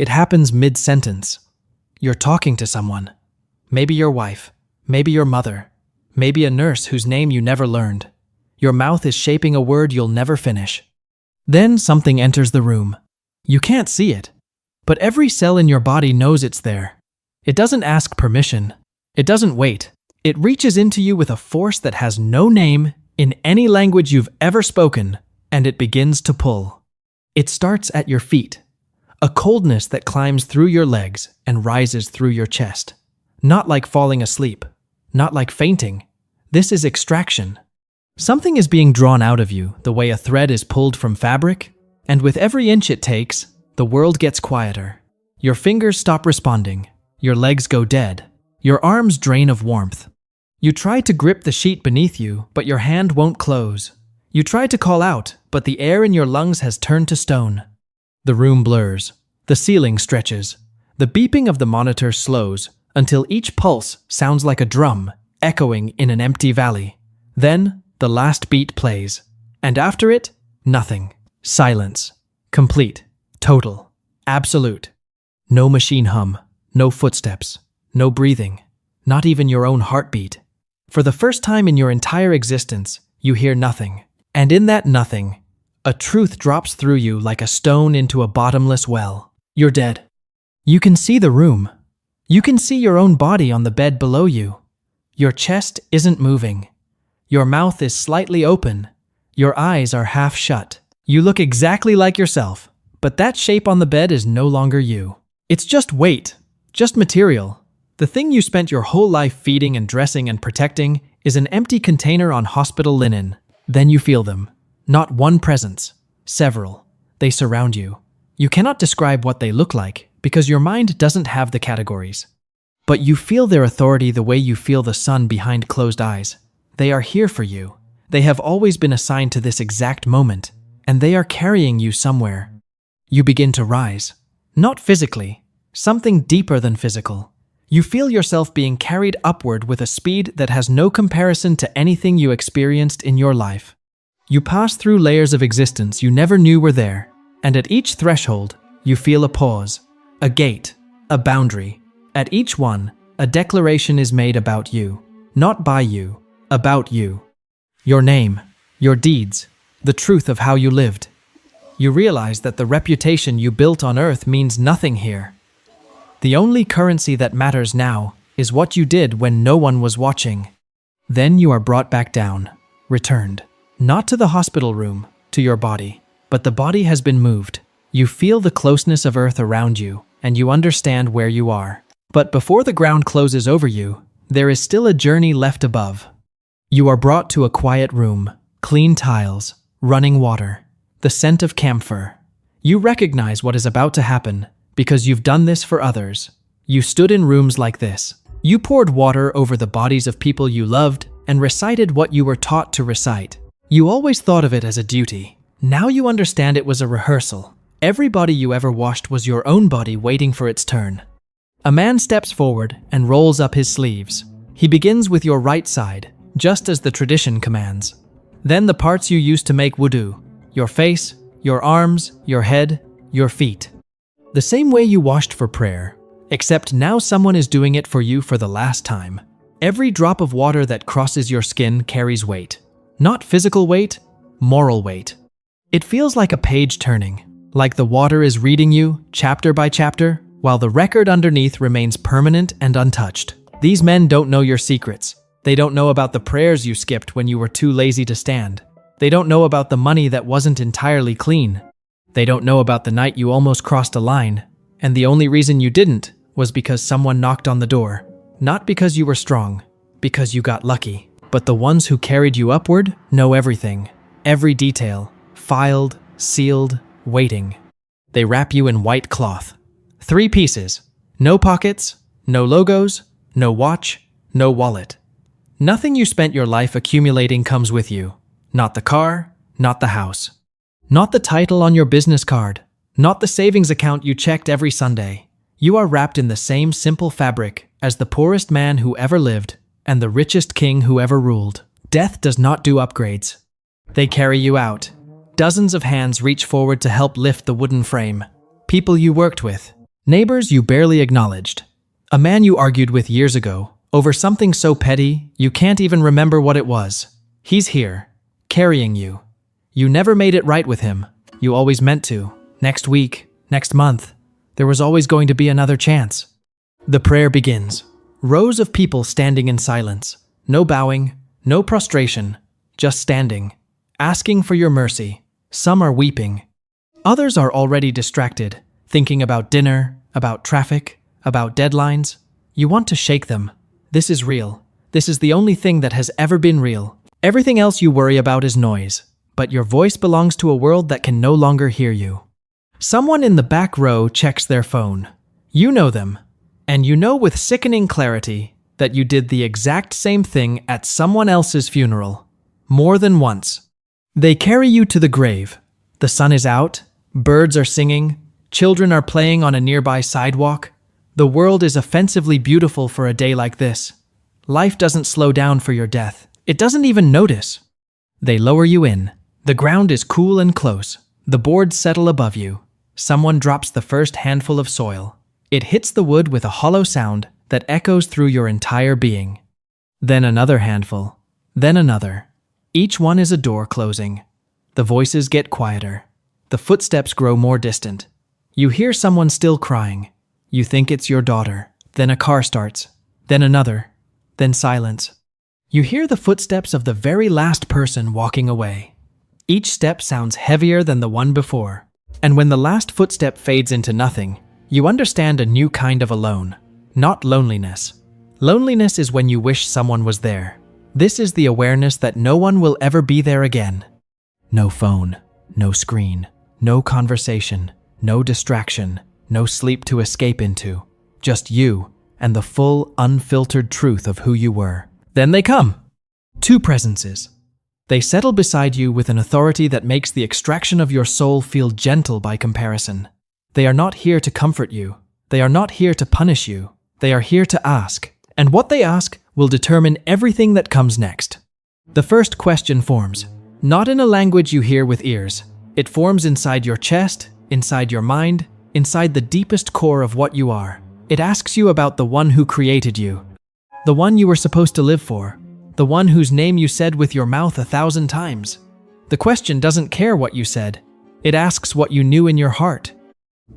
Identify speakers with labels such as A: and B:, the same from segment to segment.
A: It happens mid-sentence. You're talking to someone. Maybe your wife, maybe your mother, maybe a nurse whose name you never learned. Your mouth is shaping a word you'll never finish. Then something enters the room. You can't see it, but every cell in your body knows it's there. It doesn't ask permission. It doesn't wait. It reaches into you with a force that has no name in any language you've ever spoken, and it begins to pull. It starts at your feet, a coldness that climbs through your legs and rises through your chest. Not like falling asleep, not like fainting. This is extraction. Something is being drawn out of you the way a thread is pulled from fabric, and with every inch it takes, the world gets quieter. Your fingers stop responding. Your legs go dead. Your arms drain of warmth. You try to grip the sheet beneath you, but your hand won't close. You try to call out, but the air in your lungs has turned to stone. The room blurs. The ceiling stretches. The beeping of the monitor slows until each pulse sounds like a drum echoing in an empty valley. Then the last beat plays. And after it, nothing. Silence. Complete. Total. Absolute. No machine hum. No footsteps. No breathing. Not even your own heartbeat. For the first time in your entire existence, you hear nothing. And in that nothing, a truth drops through you like a stone into a bottomless well. You're dead. You can see the room. You can see your own body on the bed below you. Your chest isn't moving. Your mouth is slightly open. Your eyes are half shut. You look exactly like yourself, but that shape on the bed is no longer you. It's just weight, just material. The thing you spent your whole life feeding and dressing and protecting is an empty container on hospital linen. Then you feel them. Not one presence, several. They surround you. You cannot describe what they look like because your mind doesn't have the categories. But you feel their authority the way you feel the sun behind closed eyes. They are here for you. They have always been assigned to this exact moment, and they are carrying you somewhere. You begin to rise. Not physically, something deeper than physical. You feel yourself being carried upward with a speed that has no comparison to anything you experienced in your life. You pass through layers of existence you never knew were there, and at each threshold, you feel a pause, a gate, a boundary. At each one, a declaration is made about you, not by you, about you. Your name, your deeds, the truth of how you lived. You realize that the reputation you built on Earth means nothing here. The only currency that matters now is what you did when no one was watching. Then you are brought back down, returned. Not to the hospital room, to your body, but the body has been moved. You feel the closeness of Earth around you, and you understand where you are. But before the ground closes over you, there is still a journey left above. You are brought to a quiet room, clean tiles, running water, the scent of camphor. You recognize what is about to happen, because you've done this for others. You stood in rooms like this. You poured water over the bodies of people you loved and recited what you were taught to recite. You always thought of it as a duty. Now you understand it was a rehearsal. Every body you ever washed was your own body waiting for its turn. A man steps forward and rolls up his sleeves. He begins with your right side, just as the tradition commands. Then the parts you used to make wudu, your face, your arms, your head, your feet. The same way you washed for prayer, except now someone is doing it for you for the last time. Every drop of water that crosses your skin carries weight. Not physical weight, moral weight. It feels like a page turning, like the water is reading you, chapter by chapter, while the record underneath remains permanent and untouched. These men don't know your secrets. They don't know about the prayers you skipped when you were too lazy to stand. They don't know about the money that wasn't entirely clean. They don't know about the night you almost crossed a line, and the only reason you didn't was because someone knocked on the door. Not because you were strong, because you got lucky. But the ones who carried you upward know everything, every detail, filed, sealed, waiting. They wrap you in white cloth. 3 pieces. No pockets, no logos, no watch, no wallet. Nothing you spent your life accumulating comes with you. Not the car, not the house. Not the title on your business card, not the savings account you checked every Sunday. You are wrapped in the same simple fabric as the poorest man who ever lived and the richest king who ever ruled. Death does not do upgrades. They carry you out. Dozens of hands reach forward to help lift the wooden frame. People you worked with, Neighbors you barely acknowledged. A man you argued with years ago, over something so petty you can't even remember what it was. He's here, carrying you. You never made it right with him. You always meant to. Next week, next month. There was always going to be another chance. The prayer begins. Rows of people standing in silence. No bowing, no prostration, just standing, asking for your mercy. Some are weeping. Others are already distracted, thinking about dinner, about traffic, about deadlines. You want to shake them. This is real. This is the only thing that has ever been real. Everything else you worry about is noise, but your voice belongs to a world that can no longer hear you. Someone in the back row checks their phone. You know them, and you know with sickening clarity that you did the exact same thing at someone else's funeral, more than once. They carry you to the grave. The sun is out, birds are singing, children are playing on a nearby sidewalk. The world is offensively beautiful for a day like this. Life doesn't slow down for your death. It doesn't even notice. They lower you in. The ground is cool and close. The boards settle above you. Someone drops the first handful of soil. It hits the wood with a hollow sound that echoes through your entire being. Then another handful. Then another. Each one is a door closing. The voices get quieter. The footsteps grow more distant. You hear someone still crying. You think it's your daughter. Then a car starts. Then another. Then silence. You hear the footsteps of the very last person walking away. Each step sounds heavier than the one before. And when the last footstep fades into nothing, you understand a new kind of alone. Not loneliness. Loneliness is when you wish someone was there. This is the awareness that no one will ever be there again. No phone, no screen, no conversation, no distraction, no sleep to escape into. Just you and the full, unfiltered truth of who you were. Then they come. Two presences. They settle beside you with an authority that makes the extraction of your soul feel gentle by comparison. They are not here to comfort you. They are not here to punish you. They are here to ask. And what they ask will determine everything that comes next. The first question forms, not in a language you hear with ears. It forms inside your chest, inside your mind, inside the deepest core of what you are. It asks you about the one who created you, the one you were supposed to live for, the one whose name you said with your mouth 1,000 times. The question doesn't care what you said. It asks what you knew in your heart.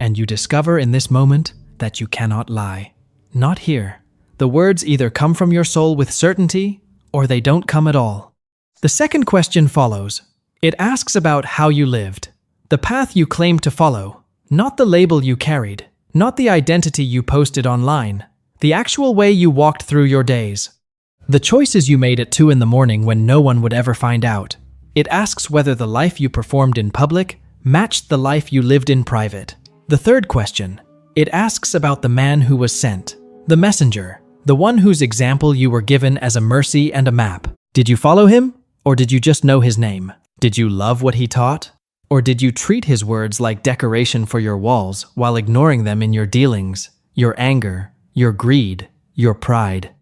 A: And you discover in this moment that you cannot lie. Not here. The words either come from your soul with certainty, or they don't come at all. The second question follows. It asks about how you lived, the path you claimed to follow, not the label you carried, not the identity you posted online, the actual way you walked through your days. The choices you made at 2 a.m. when no one would ever find out. It asks whether the life you performed in public matched the life you lived in private. The third question. It asks about the man who was sent, the messenger, the one whose example you were given as a mercy and a map. Did you follow him, or did you just know his name? Did you love what he taught? Or did you treat his words like decoration for your walls while ignoring them in your dealings, your anger, your greed, your pride?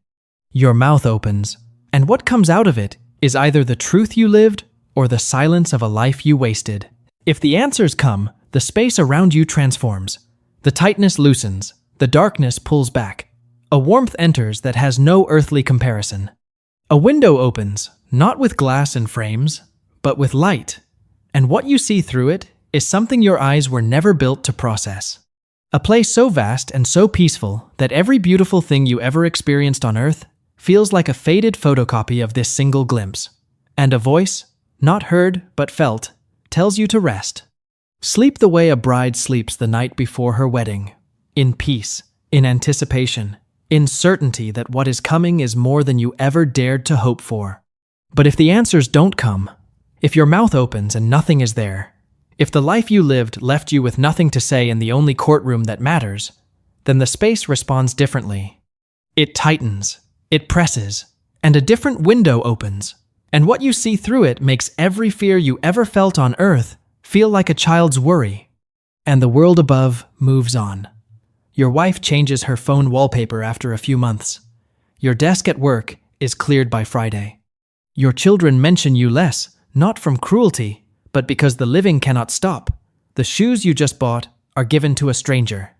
A: Your mouth opens, and what comes out of it is either the truth you lived or the silence of a life you wasted. If the answers come, the space around you transforms. The tightness loosens, the darkness pulls back. A warmth enters that has no earthly comparison. A window opens, not with glass and frames, but with light. And what you see through it is something your eyes were never built to process. A place so vast and so peaceful that every beautiful thing you ever experienced on earth feels like a faded photocopy of this single glimpse. And a voice, not heard but felt, tells you to rest. Sleep the way a bride sleeps the night before her wedding. In peace, in anticipation, in certainty that what is coming is more than you ever dared to hope for. But if the answers don't come, if your mouth opens and nothing is there, if the life you lived left you with nothing to say in the only courtroom that matters, then the space responds differently. It tightens, it presses, and a different window opens. And what you see through it makes every fear you ever felt on earth feel like a child's worry. And the world above moves on. Your wife changes her phone wallpaper after a few months. Your desk at work is cleared by Friday. Your children mention you less, not from cruelty, but because the living cannot stop. The shoes you just bought are given to a stranger.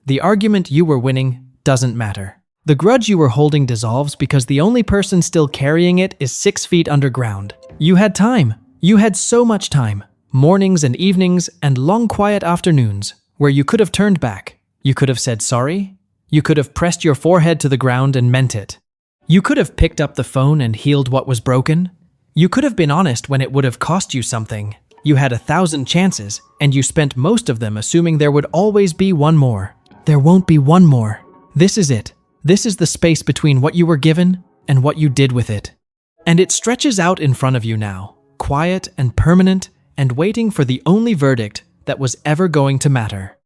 A: The argument you were winning doesn't matter. The grudge you were holding dissolves because the only person still carrying it is 6 feet underground. You had time. You had so much time. Mornings and evenings and long quiet afternoons where you could have turned back. You could have said sorry. You could have pressed your forehead to the ground and meant it. You could have picked up the phone and healed what was broken. You could have been honest when it would have cost you something. You had 1,000 chances, and you spent most of them assuming there would always be one more. There won't be one more. This is it. This is the space between what you were given and what you did with it. And it stretches out in front of you now, quiet and permanent, and waiting for the only verdict that was ever going to matter.